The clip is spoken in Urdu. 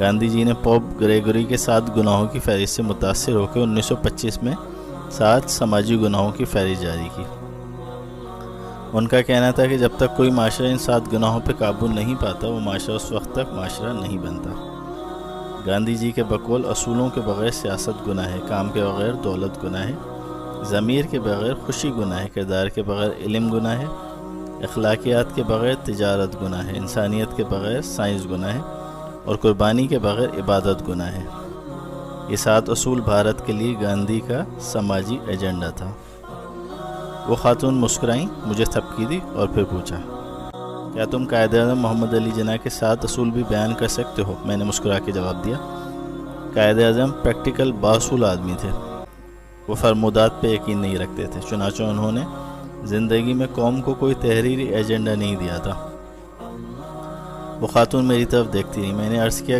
گاندھی جی نے پوپ گریگوری کے 7 گناہوں کی فہرست سے متاثر ہو کے 1925 میں 7 سماجی گناہوں کی فہرست جاری کی۔ ان کا کہنا تھا کہ جب تک کوئی معاشرہ ان 7 گناہوں پہ قابو نہیں پاتا وہ معاشرہ اس وقت تک معاشرہ نہیں بنتا۔ گاندھی جی کے بقول اصولوں کے بغیر سیاست گناہ ہے، کام کے بغیر دولت گناہ ہے، ضمیر کے بغیر خوشی گناہ ہے، کردار کے بغیر علم گناہ ہے، اخلاقیات کے بغیر تجارت گناہ ہے، انسانیت کے بغیر سائنس گناہ ہے، اور قربانی کے بغیر عبادت گناہ ہے۔ یہ 7 اصول بھارت کے لیے گاندھی کا سماجی ایجنڈا تھا۔ وہ خاتون مسکرائیں، مجھے تھپکی دی اور پھر پوچھا، کیا تم قائد اعظم محمد علی جناح کے 7 اصول بھی بیان کر سکتے ہو؟ میں نے مسکرا کے جواب دیا۔ قائد اعظم پریکٹیکل باصول آدمی تھے، وہ فرمودات پہ یقین نہیں رکھتے تھے، چنانچہ انہوں نے زندگی میں قوم کو کوئی تحریری ایجنڈا نہیں دیا تھا۔ وہ خاتون میری طرف دیکھتی رہی۔ میں نے عرض کیا،